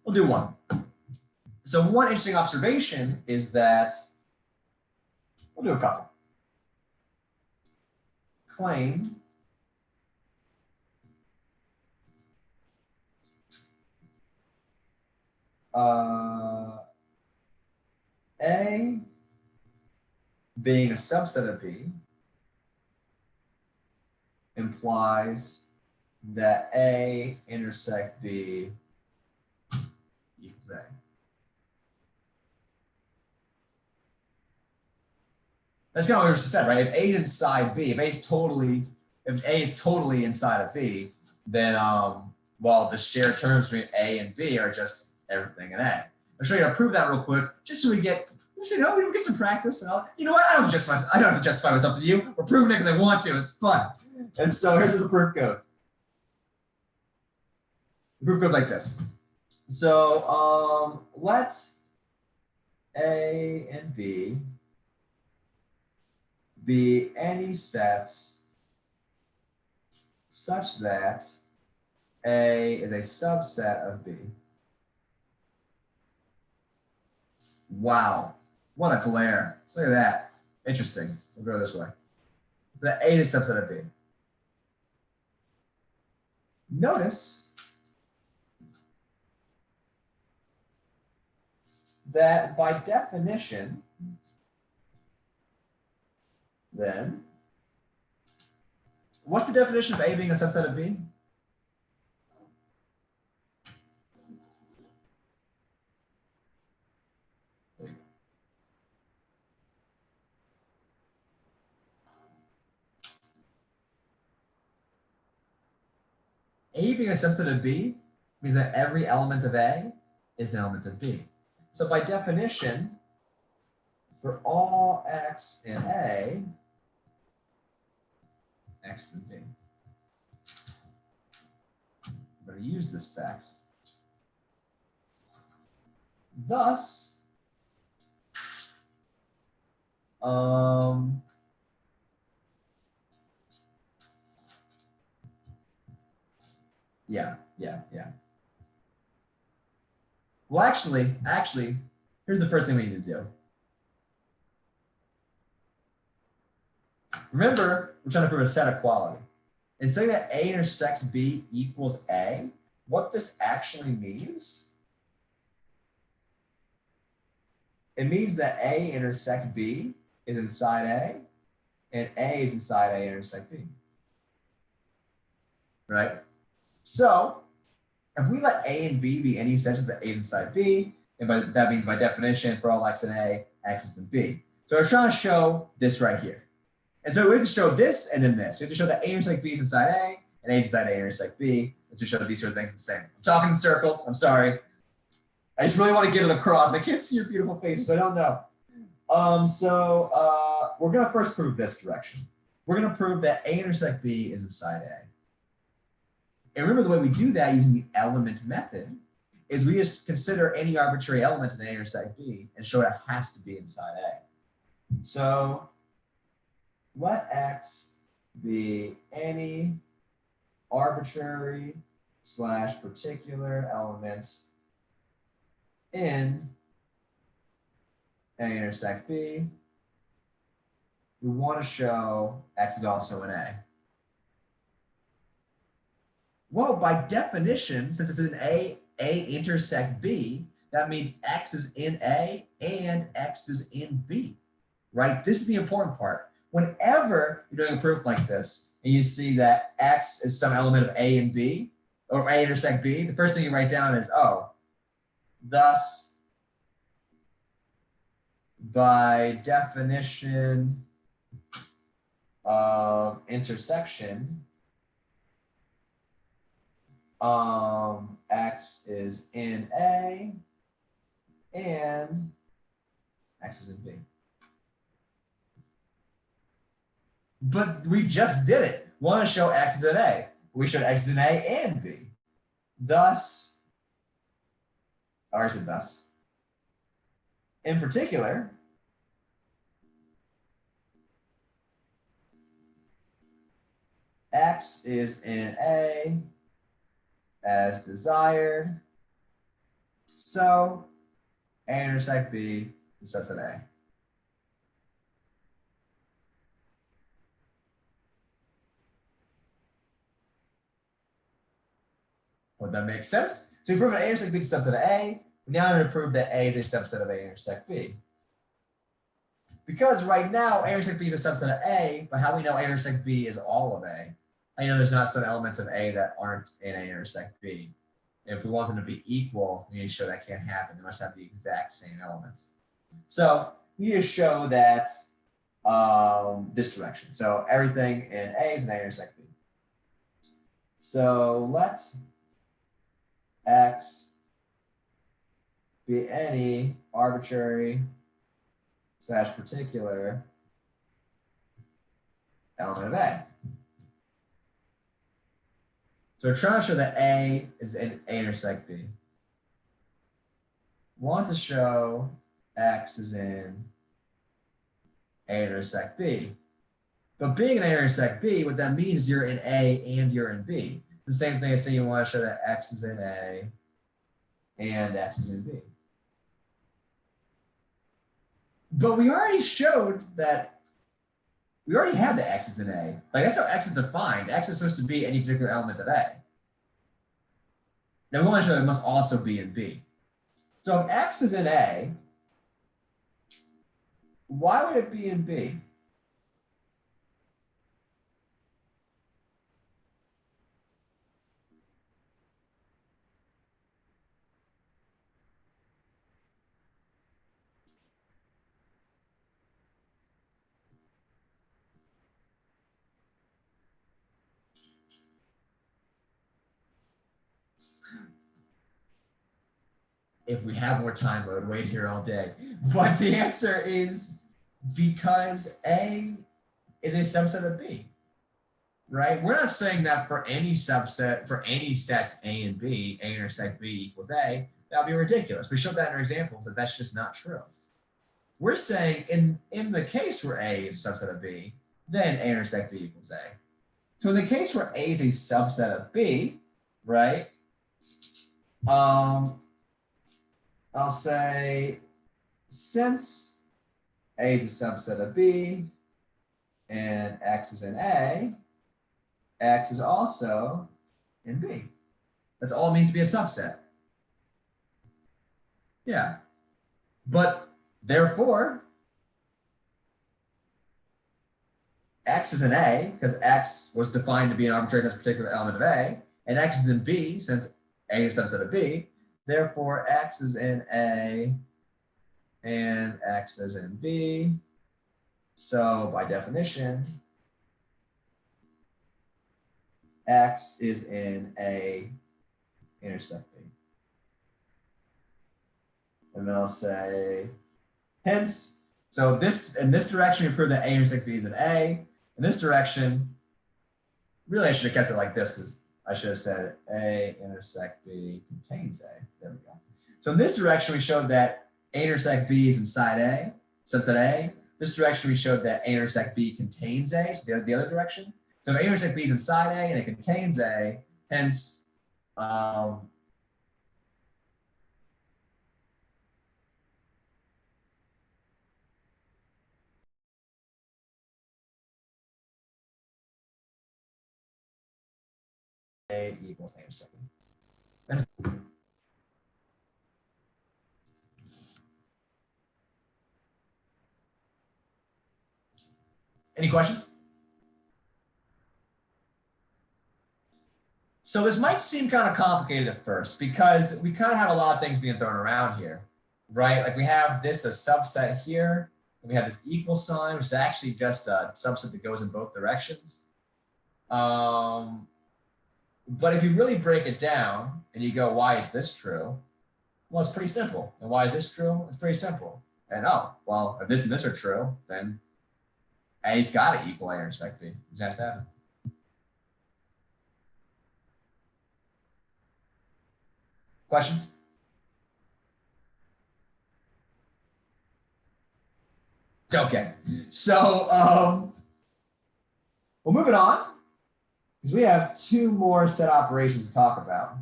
We'll do one. So one interesting observation is that, we'll do a couple. Claim A being a subset of B implies that A intersect B equals A. That's kind of what we just said, right? If A is inside B, if A is totally inside of B, then well, the shared terms between A and B are just everything in A. I'll show you how to prove that real quick, just so we get, we get some practice. And you know what? I don't have to justify myself to you. We're proving it because I want to. It's fun. And so here's how the proof goes. The proof goes like this. So let A and B be any sets such that A is a subset of B. Wow, what a glare. Look at that. Interesting. We'll go this way. The A is a subset of B. Notice that by definition, then, what's the definition of A being a subset of B? A being a subset of B means that every element of A is an element of B. So by definition, for all X in A, X in B. I'm going to use this fact. Thus, yeah. Well, actually, here's the first thing we need to do. Remember, we're trying to prove a set equality. And saying that A intersects B equals A, what this actually means, it means that A intersect B is inside A, and A is inside A intersect B. Right? So if we let A and B be any sections that A is inside B, and that means by definition for all X in A, X is in B. So we're trying to show this right here. And so we have to show this and then this. We have to show that A intersect B is inside A, and A is inside A intersect B, and to show that these sort of things are the same. I'm talking in circles. I'm sorry. I just really want to get it across. I can't see your beautiful faces. I don't know. We're going to first prove this direction. We're going to prove that A intersect B is inside A. And remember, the way we do that using the element method is we just consider any arbitrary element in A intersect B and show it has to be inside A. So let X be any arbitrary / particular element in A intersect B. We want to show X is also in A. Well, by definition, since it's in A intersect B, that means X is in A and X is in B, right? This is the important part. Whenever you're doing a proof like this and you see that X is some element of A and B, or A intersect B, the first thing you write down is, oh, thus, by definition of intersection, X is in A and X is in B. But we just did it. We want to show X is in A. We showed X is in A and B. Thus, or is it thus? In particular, X is in A as desired, So A intersect B is subset A. Would that make sense? So we proved that A intersect B is a subset of A. Now I'm going to prove that A is a subset of A intersect B. Because right now A intersect B is a subset of A, but how do we know A intersect B is all of A? I know there's not some elements of A that aren't in A intersect B. If we want them to be equal, we need to show that can't happen. They must have the exact same elements. So we need to show that this direction. So everything in A is an A intersect B. So let X be any arbitrary / particular element of A. So we're trying to show that A is in A intersect B. We want to show X is in A intersect B. But being in A intersect B, what that means is you're in A and you're in B. The same thing as saying you want to show that X is in A and X is in B. But we already showed that we already have the X is in A. Like that's how X is defined. X is supposed to be any particular element of A. Now we want to show that it must also be in B. So if X is in A, why would it be in B? If we have more time, I would wait here all day. But the answer is because A is a subset of B, right? We're not saying that for any subset, for any sets A and B, A intersect B equals A. That would be ridiculous. We showed that in our examples that that's just not true. We're saying in the case where A is a subset of B, then A intersect B equals A. So in the case where A is a subset of B, right? I'll say since A is a subset of B and X is in A, X is also in B. That's all it means to be a subset. Yeah. But therefore, X is in A because X was defined to be an arbitrary particular element of A, and X is in B since A is a subset of B. Therefore, X is in A and X is in B. So by definition, X is in A intersect B. And then I'll say, hence, so this in this direction, we prove that A intersect B is in A. In this direction, really I should have kept it like this because I should have said A intersect B contains A. There we go. So in this direction, we showed that A intersect B is inside A, subset A. This direction, we showed that A intersect B contains A, so the other direction. So if A intersect B is inside A and it contains A, hence, A equals A intersect B. Any questions? So this might seem kind of complicated at first because we kind of have a lot of things being thrown around here, right? Like we have this a subset here, and we have this equal sign, which is actually just a subset that goes in both directions. But if you really break it down and you go, why is this true? Well, it's pretty simple. And why is this true? It's pretty simple. And oh, well, if this and this are true, then A's got to equal A intersect B. Just has to happen. Questions? Okay. So well, moving on, because we have two more set operations to talk about.